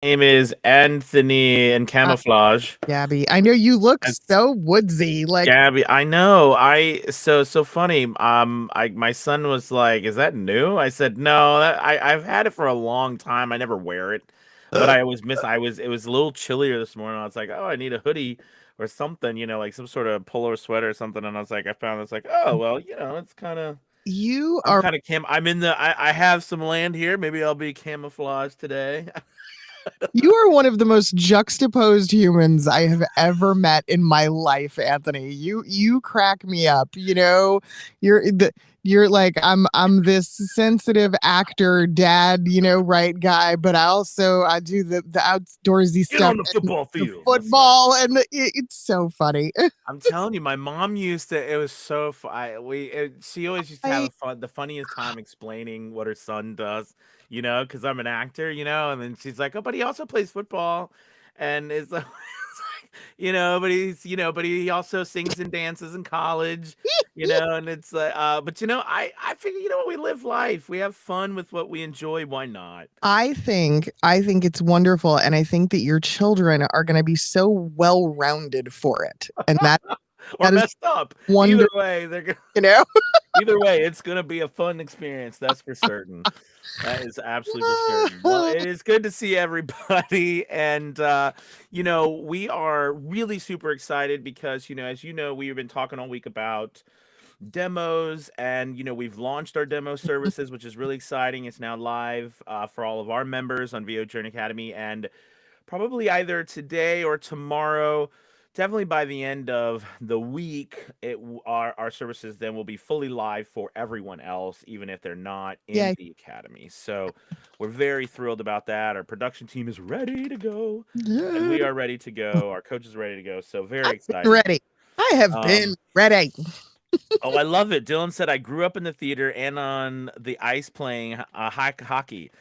Name is Anthony in Uh, camouflage. Gabby, I know you look It's so woodsy. Like, Gabby. I know. So funny. I my son was like, "Is that new?" I said, "No, I've had it for a long time. I never wear it, but it was a little chillier this morning. I was like, oh, I need a hoodie or something, like some sort of polo sweater or something. And I was like, I found this like, oh well, it's kind of you I'm are kind of I'm in I have some land here. Maybe I'll be camouflage today. you are one of the most juxtaposed humans I have ever met in my life, Anthony. You crack me up. You're the you're like I'm this sensitive actor, dad, right guy, but I do the outdoorsy Get stuff on the and football the field. That's right. football it's so funny. I'm telling you, my mom used to. It was so fun. She always used to have I the funniest time explaining what her son does. Because I'm an actor. And then she's like, "Oh, but he also plays football," and it's like, it's like, but he also sings and dances in college. And it's like, but I figure, we live life. We have fun with what we enjoy. Why not? I think it's wonderful, and I think that your children are going to be so well-rounded for it, and Or that is messed up. Either wonderful. way, they're gonna. You know. Either way, it's gonna be a fun experience, that's for certain. That is absolutely for certain. Well, it is good to see everybody, and, we are really super excited because, as we've been talking all week about demos, and, we've launched our demo services, which is really exciting. It's now live, for all of our members on VO Journey Academy, and probably either today or tomorrow, definitely by the end of the week, our services then will be fully live for everyone else, even if they're not in Yay. the academy. So we're very thrilled about that. Our production team is ready to go, and Yay. we are ready to go. Our coach is ready to go. So very I've been excited. ready. I have been Um, ready. oh, I love it. Dylan said I grew up in the theater and on the ice playing hockey.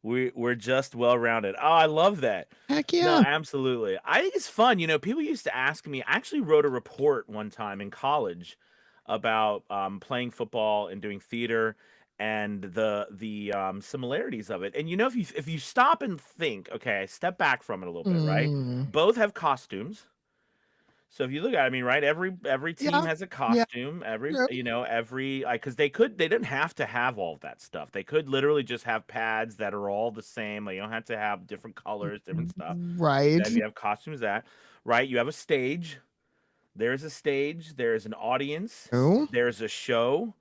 We're just well rounded. Oh, I love that. Heck No, yeah. absolutely. I think it's fun. People used to ask me. I actually wrote a report one time in college about playing football and doing theater and the similarities of it. And if you stop and think, okay, step back from it a little bit, right? Mm. Both have costumes. So if you look at it, I mean, right, every team Yeah. has a Yeah. costume. Every Yep. every like because they didn't have to have all of that stuff. They could literally just have pads that are all the same. Like you don't have to have different colors, different stuff. Right. Then you have costumes that, right? You have a stage. There's a stage. There's an audience. Oh. There's a show.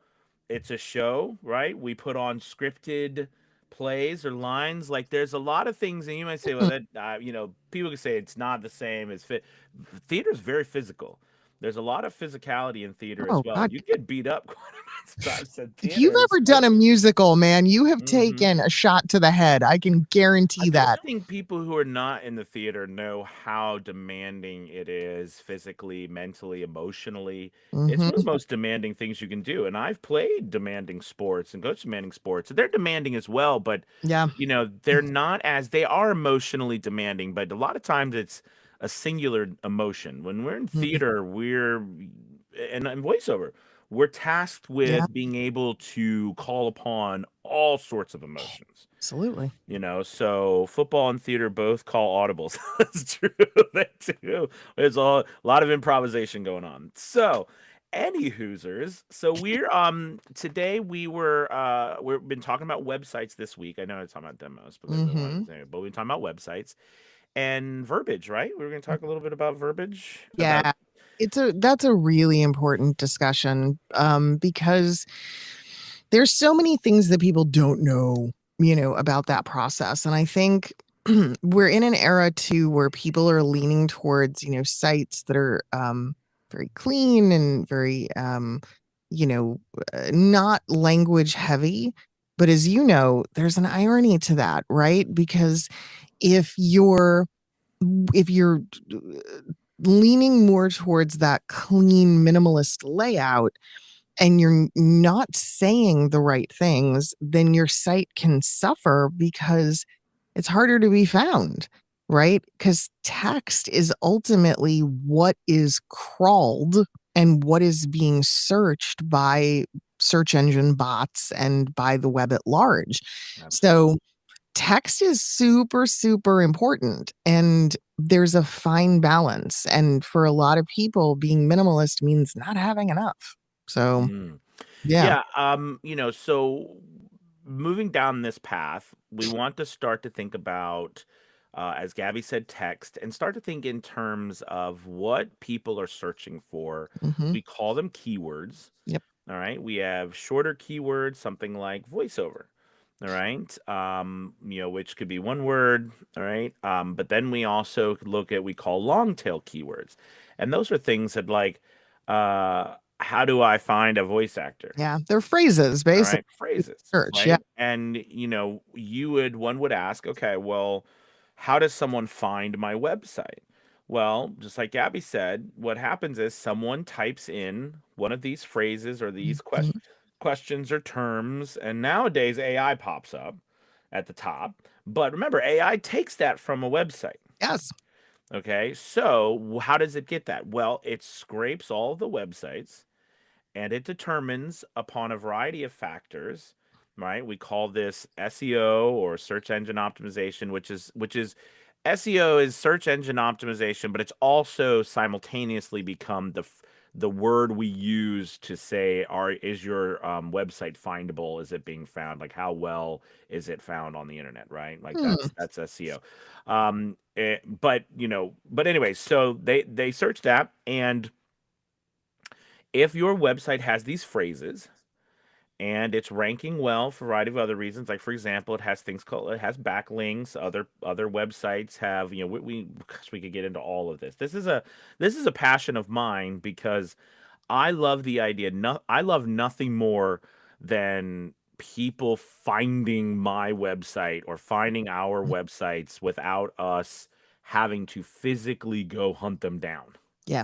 It's a show, right? We put on scripted plays or lines. Like there's a lot of things, and you might say, well, that people can say it's not the same as fit. Theater is very physical. There's a lot of physicality in theater as Oh well. God. You get beat up quite a bit of times in If you've theater, ever done a especially. musical, man, you have Mhm. taken a shot to the head. I can I guarantee don't that. think people who are not in the theater know how demanding it is physically, mentally, emotionally. It's one of Hmm. the most demanding things you can do. And I've played demanding sports and coached demanding sports. They're demanding as well, but Yeah. they are emotionally demanding, but a lot of times it's a singular emotion. When we're in Mhm. theater, and voiceover, we're tasked Yeah. with being able to call upon all sorts of emotions. Absolutely. So football and theater both call audibles. That's true. They do. There's a lot of improvisation going on. So, any Hoosers. So we're today we've been talking about websites this week. I know I'm talking about demos because I wanted to Hmm. say, but we've been talking about websites and verbiage, right? We are going to talk a little bit about verbiage about. Yeah. That's a really important discussion, because there's so many things that people don't know, about that process. And I think we're in an era too where people are leaning towards, sites that are very clean and very, you know, not language heavy. But as you know, there's an irony to that, right? Because if you're if you're leaning more towards that clean minimalist layout, and you're not saying the right things, then your site can suffer because it's harder to be found, right? Because text is ultimately what is crawled and what is being searched by search engine bots and by the web at large. So Absolutely. text is super, super important, and there's a fine balance. And for a lot of people, being minimalist means not having enough. So, Mm. yeah. Yeah, so moving down this path, we want to start to think about, as Gabby said, text, and start to think in terms of what people are searching for. Hmm. We call them keywords. Yep. All right. We have shorter keywords, something like voiceover. All right. Which could be one word. All right. But then we also could look at we call long tail keywords. And those are things that like how do I find a voice actor? Yeah. They're phrases, All basically. right, phrases, Search. Yeah. right? And one would ask, okay, well, how does someone find my website? Well, just like Gabby said, what happens is someone types in one of these phrases or these Mhm. questions or terms, and nowadays AI pops up at the top. But remember, AI takes that from a website. Yes. Okay, so how does it get that? Well, it scrapes all the websites and it determines upon a variety of factors, right? We call this SEO or search engine optimization, which is SEO is search engine optimization, but it's also simultaneously become the word we use to say is your website findable, is it being found, like how well is it found on the internet, right? Like Hmm. that's SEO. But anyway, so they search that, and if your website has these phrases and it's ranking well for a variety of other reasons, like for example, it has backlinks. Other websites have, gosh, we could get into all of this. This is a passion of mine because I love the idea. No, I love nothing more than people finding my website or finding our websites without us having to physically go hunt them down. Yeah.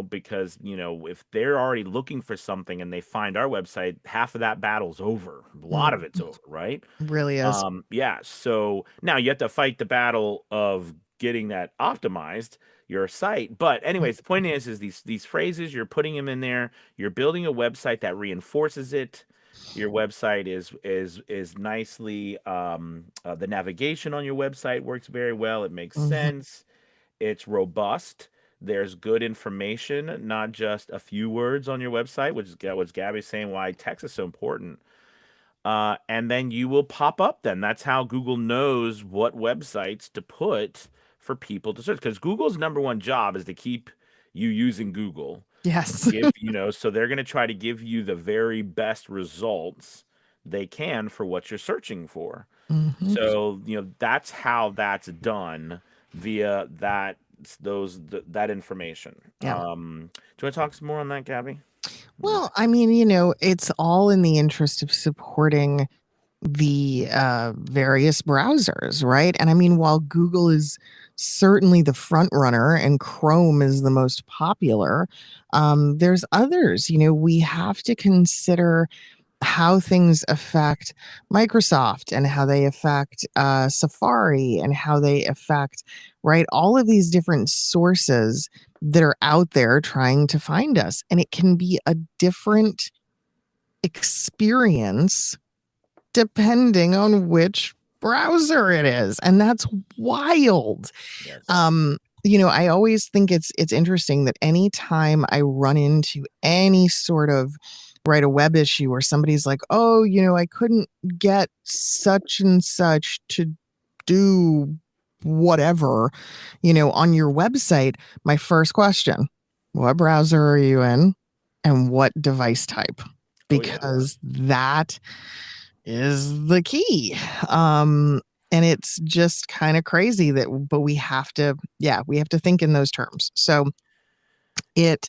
Because if they're already looking for something and they find our website, half of that battle's over. A lot of it's Mm. over, right? Really is. Yeah. So now you have to fight the battle of getting that optimized, your site. But anyways, the point is these phrases, you're putting them in there, you're building a website that reinforces it. Your website is nicely the navigation on your website works very well. It makes Mhm. sense. It's robust. There's good information, not just a few words on your website, which is what Gabby's saying why text is so important. And then you will pop up then. That's how Google knows what websites to put for people to search. Because Google's number one job is to keep you using Google. Yes. So they're going to try to give you the very best results they can for what you're searching for. Mhm. So, that's how that's done via that information. Yeah. Do you want to talk some more on that, Gabby? Well, I mean, it's all in the interest of supporting the various browsers, right? And I mean, while Google is certainly the front runner and Chrome is the most popular, there's others. We have to consider how things affect Microsoft and how they affect Safari and how they affect, right, all of these different sources that are out there trying to find us. And it can be a different experience depending on which browser it is. And that's wild. Yes. I always think it's interesting that anytime I run into any sort of a web issue where somebody's like, oh, I couldn't get such and such to do whatever, on your website, my first question, what browser are you in and what device type? Oh yeah. Because that is the key. And it's just kind of crazy but we have to, yeah, we have to think in those terms. So it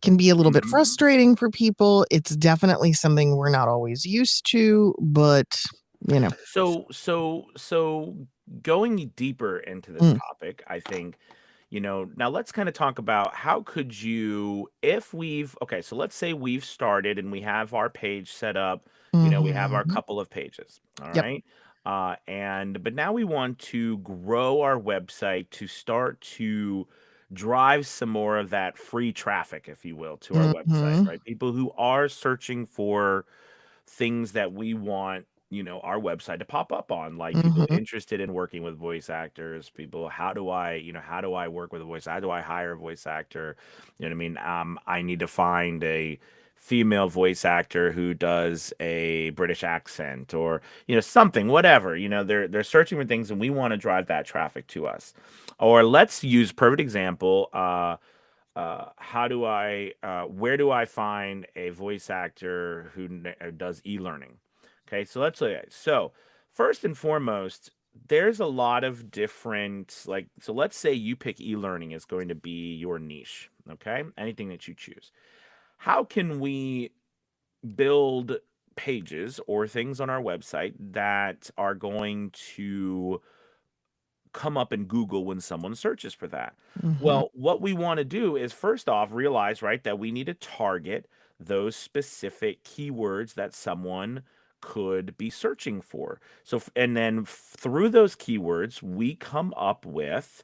can be a little bit Mhm. frustrating for people. It's definitely something we're not always used to, but you know. So going deeper into this Mm, topic, I think, now let's kind of talk about how could you, if we've, okay, so let's say we've started and we have our page set up, we have our mhm. couple of pages, all Yep. right? But now we want to grow our website to start to drive some more of that free traffic, if you will, to our website, Mhm. right? People who are searching for things that we want, our website to pop up on, like people Mhm. interested in working with voice actors, people, how do I work with a voice, how do I hire a voice actor? You know what I mean? I need to find a female voice actor who does a British accent, or something, whatever. They're searching for things, and we want to drive that traffic to us. Or let's use perfect example. How do I where do I find a voice actor who does e-learning? Okay, so let's look at it. So first and foremost, there's a lot of different, like, so let's say you pick e-learning is going to be your niche. Okay, anything that you choose. How can we build pages or things on our website that are going to come up in Google when someone searches for that? Mhm. Well, what we want to do is first off realize, right, that we need to target those specific keywords that someone could be searching for. So, and then through those keywords, we come up with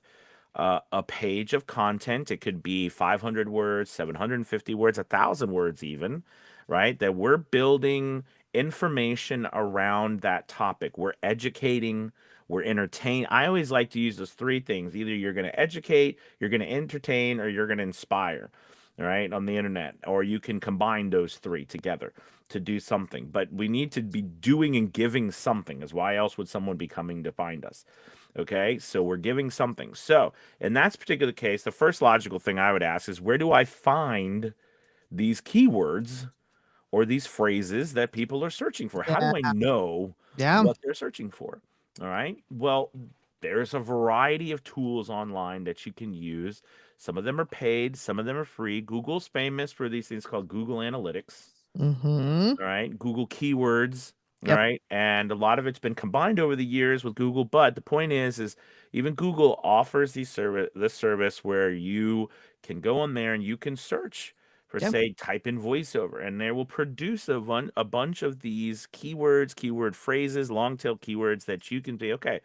a page of content. It could be 500 words, 750 words, 1,000 words, even, right? That we're building information around that topic. We're educating, we're entertaining. I always like to use those three things: either you're going to educate, you're going to entertain, or you're going to inspire, right? On the internet, or you can combine those three together to do something. But we need to be doing and giving something, is why else would someone be coming to find us? Okay, so we're giving something. So in that particular case, the first logical thing I would ask is, where do I find these keywords or these phrases that people are searching for? How Yeah. do I know Yeah. what they're searching for? All right. Well, there's a variety of tools online that you can use. Some of them are paid, some of them are free. Google's famous for these things called Google Analytics. Mhm. All right, Google Keywords. All Yep. right, and a lot of it's been combined over the years with Google. But the point is even Google offers this service where you can go on there and you can search for, Yep. say, type in voiceover, and they will produce a bunch of these keywords, keyword phrases, long tail keywords that you can be, okay,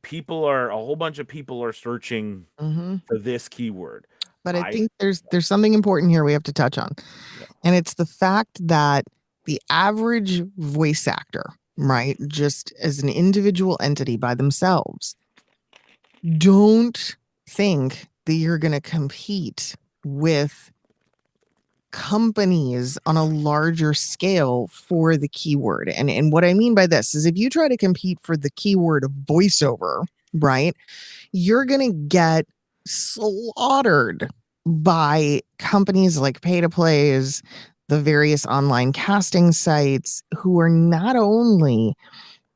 a whole bunch of people are searching Mhm. for this keyword. But I I think there's something important here we have to touch on. Yeah. And it's the fact that the average voice actor, right, just as an individual entity by themselves, don't think that you're going to compete with companies on a larger scale for the keyword. And what I mean by this is, if you try to compete for the keyword voiceover, right, you're going to get slaughtered by companies like Pay to Plays, the various online casting sites, who are not only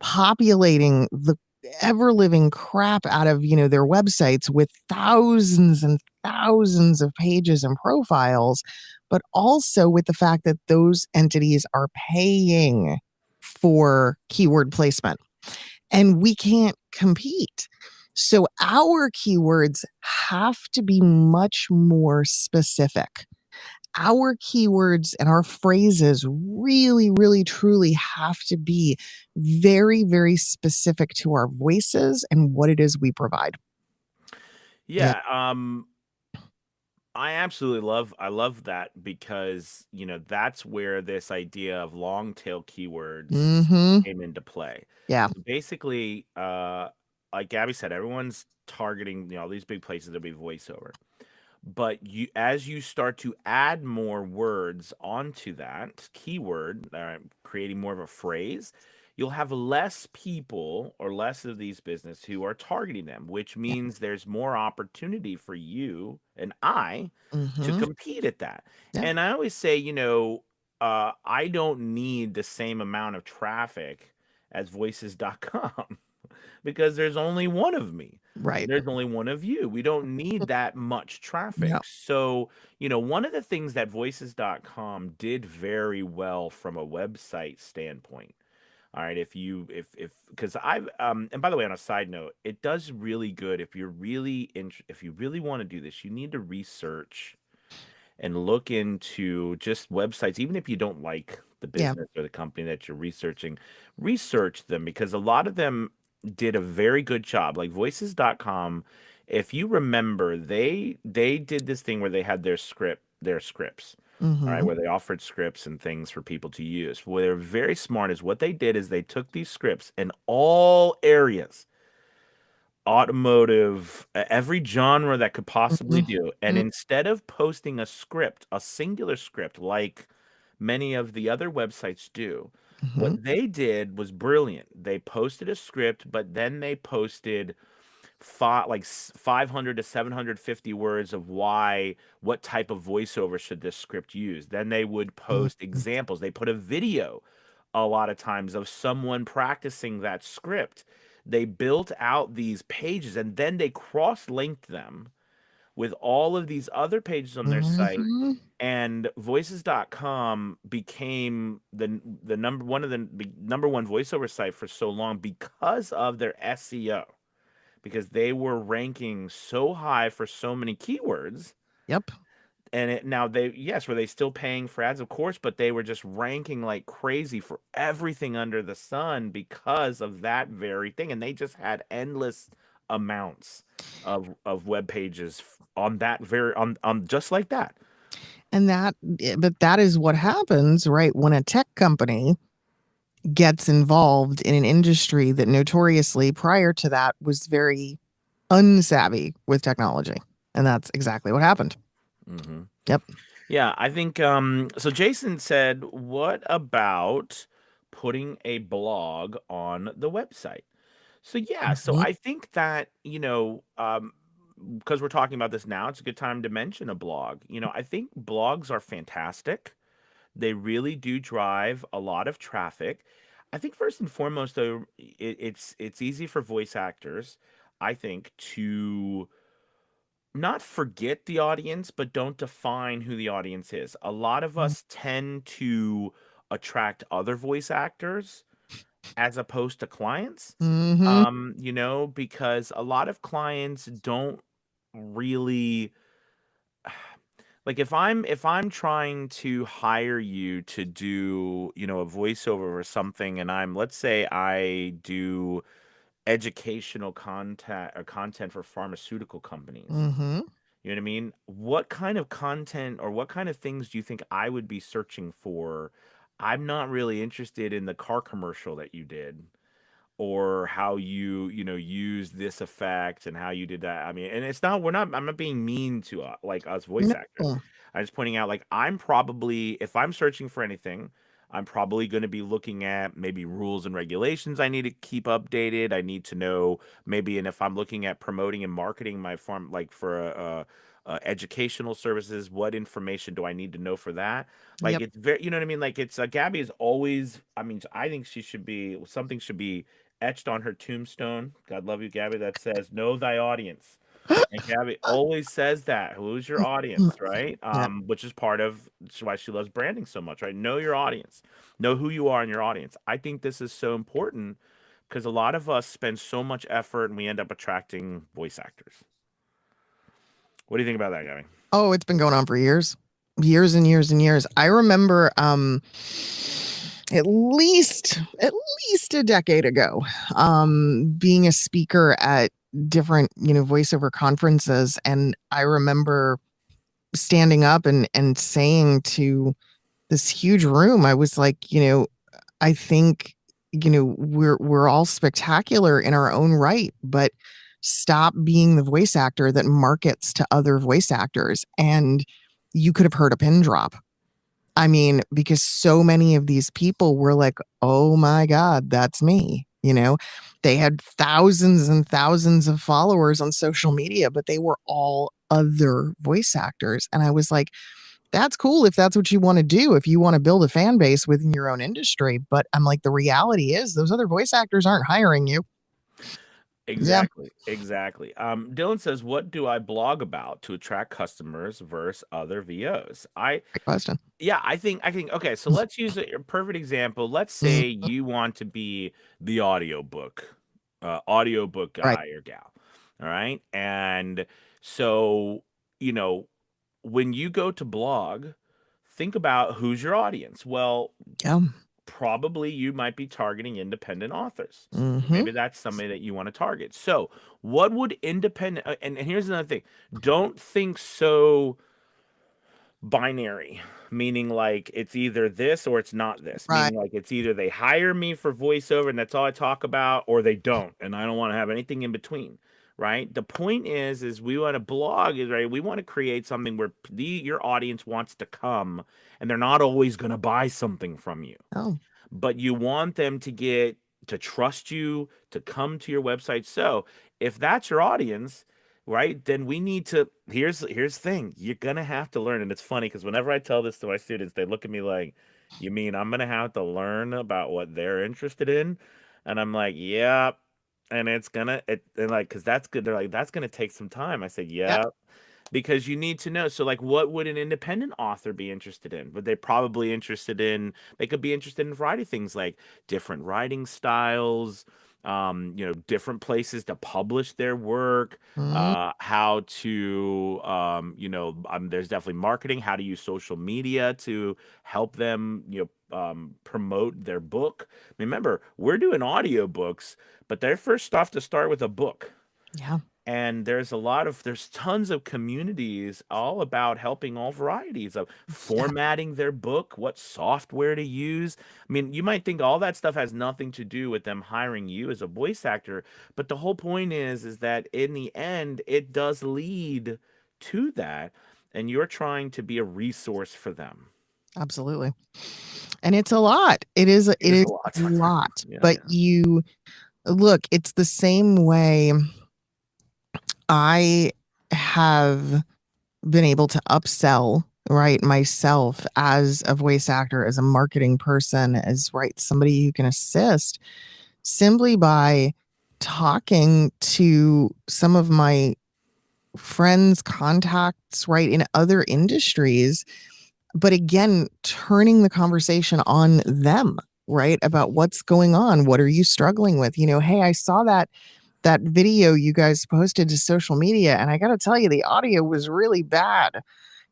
populating the ever living crap out of, their websites with thousands and thousands of pages and profiles, but also with the fact that those entities are paying for keyword placement, and we can't compete. So our keywords have to be much more specific. Our keywords and our phrases really, really, truly have to be very, very specific to our voices and what it is we provide. Yeah. Yeah, I love that, because that's where this idea of long tail keywords Mhm. came into play. Yeah. So basically, like Gabby said, everyone's targeting all these big places to be voiceover. But as you start to add more words onto that keyword, creating more of a phrase, you'll have less people or less of these business who are targeting them, which Yeah. means there's more opportunity for you and I to Mhm. compete at that. Yeah. And I always say, I don't need the same amount of traffic as voices.com because there's only one of me. Right. There's only one of you. We don't need that much Yeah. traffic. So, one of the things that voices.com did very well from a website standpoint. All right, if because I've and by the way, on a side note, it does really good if you're really if you really want to do this, you need to research and look into just websites, even if you don't like the Yeah. business or the company that you're researching, research them, because a lot of them did a very good job. Like voices.com, if you remember, they did this thing where they had their scripts. all right, Mhm. where they offered scripts and things for people to use. What they're very smart is what they did is they took these scripts in all areas, automotive, every genre that could possibly Mhm. do. And instead of posting a script, a singular script, like many of the other websites do, Mhm. what they did was brilliant. They posted a script, but then they posted 500 to 750 words of what type of voiceover should this script use. Then they would Mhm. post examples. They put a video a lot of times of someone practicing that script. They built out these pages and then they cross-linked them with all of these other pages on their site, Mhm. and voices.com became the number one voiceover site for so long because of their SEO, because they were ranking so high for so many keywords. Yep. And now were they still paying for ads? Of course, but they were just ranking like crazy for everything under the sun because of that very thing. And they just had endless amounts of web pages on that very on just like that. And but that is what happens, right, when a tech company gets involved in an industry that notoriously prior to that was very unsavvy with technology. And that's exactly what happened. Hmm. Yep. Yeah, I think so Jason said, what about putting a blog on the website? So yeah, so Mhm. I think that, because we're talking about this now, it's a good time to mention a blog. I think blogs are fantastic. They really do drive a lot of traffic. I think first and foremost, though, it's easy for voice actors, I think, to not forget the audience, but don't define who the audience is. A lot of us tend to attract other voice actors as opposed to clients. Mhm. Because a lot of clients don't really, like, if I'm trying to hire you to do, a voiceover or something, and let's say I do educational content for pharmaceutical companies. Mhm. You know what I mean? What kind of content or what kind of things do you think I would be searching for? I'm not really interested in the car commercial that you did, or how use this effect and how you did that. I mean, and I'm not being mean to like us voice actors. No. I'm just pointing out, like, I'm probably, if I'm searching for anything, I'm probably going to be looking at maybe rules and regulations I need to keep updated. I need to know maybe, and if I'm looking at promoting and marketing my farm, like for educational services, what information do I need to know for that? Like, Yep. it's very, you know what I mean? Like, it's Gabby is always, I mean, I think something should be etched on her tombstone. God love you, Gabby. That says, "Know thy audience." And Gabby always says that. Who's your audience, right? Yep. Which is part of why she loves branding so much, right? Know your audience. Know who you are in your audience. I think this is so important because a lot of us spend so much effort and we end up attracting voice actors. What do you think about that, Gabby? Oh, it's been going on for years. Years and years and years. I remember at least a decade ago, being a speaker at different, voiceover conferences, and I remember standing up and saying to this huge room, I was like, I think, we're all spectacular in our own right, but stop being the voice actor that markets to other voice actors. And you could have heard a pin drop. I mean, because so many of these people were like, oh my God, that's me. They had thousands and thousands of followers on social media, but they were all other voice actors. And I was like, that's cool if that's what you want to do, if you want to build a fan base within your own industry. But I'm like, the reality is those other voice actors aren't hiring you. Yeah, Exactly, exactly. Dylan says, "What do I blog about to attract customers versus other VOs?" great question. I think. Okay, so let's use a perfect example. Let's say Mhm. you want to be the audiobook Right. guy or gal. All right, and so you know when you go to blog, think about who's your audience. Well, Yeah. probably you might be targeting independent authors. Hmm. Maybe that's somebody that you want to target. So, what would independent and here's another thing. Don't think so binary, meaning like it's either this or it's not this, Right. meaning like it's either they hire me for voiceover and that's all I talk about, or they don't, and I don't want to have anything in between. Right. The point is we want to blog is right. We want to create something where your audience wants to come, and they're not always going to buy something from you, Oh, but you want them to get to trust you to come to your website. So if that's your audience, right, then we need to here's the thing. You're gonna have to learn. And it's funny because whenever I tell this to my students, they look at me like, you mean I'm gonna have to learn about what they're interested in? And I'm like, yeah. And it's gonna and like because that's good. They're like, that's gonna take some time. I said, yeah. yeah, because you need to know. So, like, what would an independent author be interested in? Would they probably interested in? They could be interested in a variety of things, like different writing styles, different places to publish their work, Mm, how to, there's definitely marketing, how to use social media to help them, promote their book. Remember, we're doing audiobooks, but they're first off to start with a book. yeah. And there's tons of communities all about helping all varieties of Yeah. formatting their book, what software to use. I mean, you might think all that stuff has nothing to do with them hiring you as a voice actor, but the whole point is that in the end it does lead to that, and you're trying to be a resource for them. Absolutely. And it's a lot. It is It is a a lot. lot. Yeah, But yeah. you look, it's the same way I have been able to upsell, right, myself as a voice actor, as a marketing person, as right, somebody who can assist simply by talking to some of my friends, contacts, right, in other industries, but again, turning the conversation on them, right, about what's going on. What are you struggling with? Hey, I saw that video you guys posted to social media, and I got to tell you, the audio was really bad.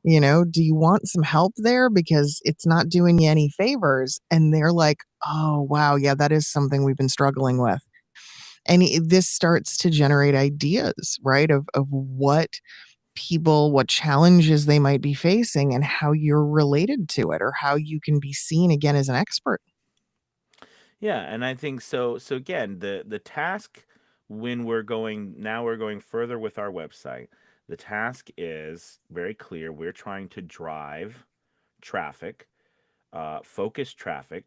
Do you want some help there? Because it's not doing you any favors. And they're like, oh, wow. Yeah, that is something we've been struggling with. And this starts to generate ideas, right? Of what challenges they might be facing and how you're related to it or how you can be seen again as an expert. Yeah, and I think so. So again, the task when we're going further with our website, the task is very clear. We're trying to drive traffic, focus traffic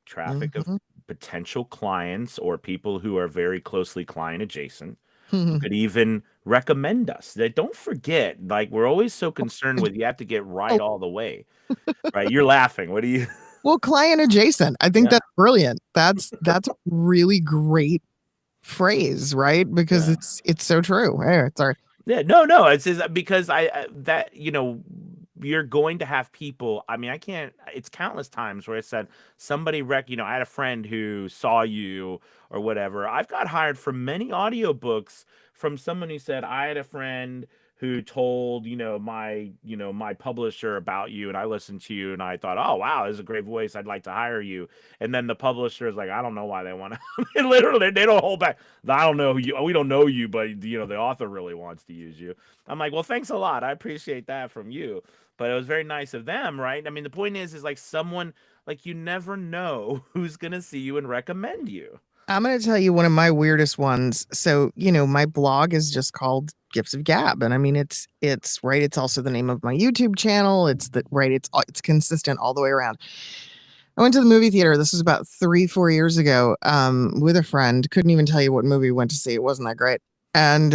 of Mhm. potential clients or people who are very closely client adjacent, who could even recommend us. That don't forget, like we're always so concerned with you have to get right Oh, all the way. Right? You're laughing. What do you well, client adjacent. I think Yeah, that's brilliant. That's a really great phrase, right? Because yeah. it's so true. Sorry. Yeah, no, no, it's just because that you're going to have people. I mean, I can't. It's countless times where I said somebody I had a friend who saw you or whatever. I've got hired for many audiobooks from someone who said I had a friend who told my publisher about you, and I listened to you, and I thought, oh wow, this is a great voice. I'd like to hire you. And then the publisher is like, I don't know why they want to. Literally, they don't hold back. I don't know you. We don't know you, but the author really wants to use you. I'm like, well, thanks a lot. I appreciate that from you. But it was very nice of them, right? I mean, the point is like someone like you never know who's gonna see you and recommend you. I'm going to tell you one of my weirdest ones. So, my blog is just called Gifts of Gab, and I mean it's right, it's also the name of my YouTube channel. It's consistent all the way around. I went to the movie theater. This was about 3-4 years ago, with a friend. Couldn't even tell you what movie we went to see. It wasn't that great. And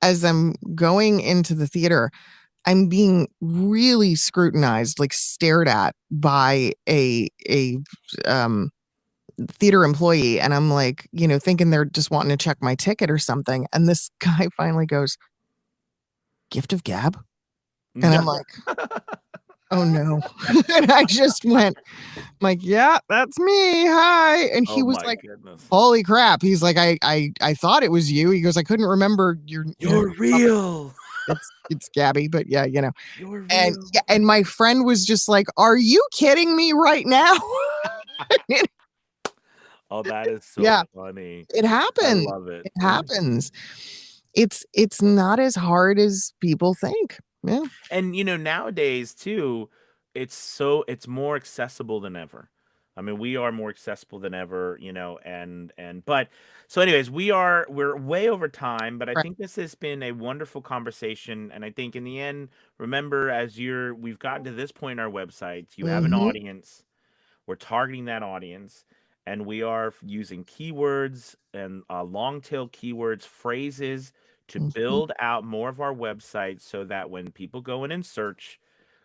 as I'm going into the theater, I'm being really scrutinized, like stared at by a um theater employee, and I'm like, thinking they're just wanting to check my ticket or something. And this guy finally goes, "Gift of Gab?" And I'm like, "Oh no." And I just went like, "Yeah, that's me. Hi." And he Oh was my like, goodness. "Holy crap." He's like, I thought it was you." He goes, "I couldn't remember your, You're real. it's Gabby, but yeah, You're And real. yeah, and my friend was just like, "Are you kidding me right now?" Oh, that is so Yeah, funny. it I happens. love it. It Yeah. happens. It's not as hard as people think. Yeah. And nowadays too, it's more accessible than ever. I mean, we are more accessible than ever, and but so anyways, we're way over time, but I Right. think this has been a wonderful conversation. And I think in the end, remember, we've gotten to this point in our websites, you have an Mm-hmm. audience, we're targeting that audience, and we are using keywords and long tail keywords, phrases to Mm-hmm. build out more of our website so that when people go in and search,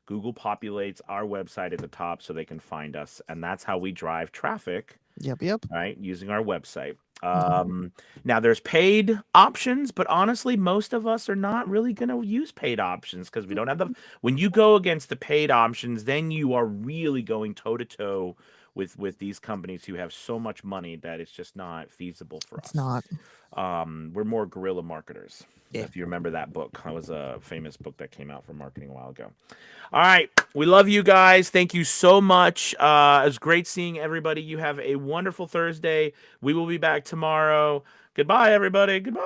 Google populates our website at the top so they can find us. And that's how we drive traffic, Yep. Yep. right? Using our website. Mhm. Now there's paid options, but honestly, most of us are not really going to use paid options because we don't have when you go against the paid options, then you are really going toe to toe with these companies who have so much money that it's just not feasible for It's us. not. We're more guerrilla marketers. Yeah. If you remember that book, that was a famous book that came out for marketing a while ago. All right. We love you guys. Thank you so much. It was great seeing everybody. You have a wonderful Thursday. We will be back tomorrow. Goodbye, everybody. Goodbye.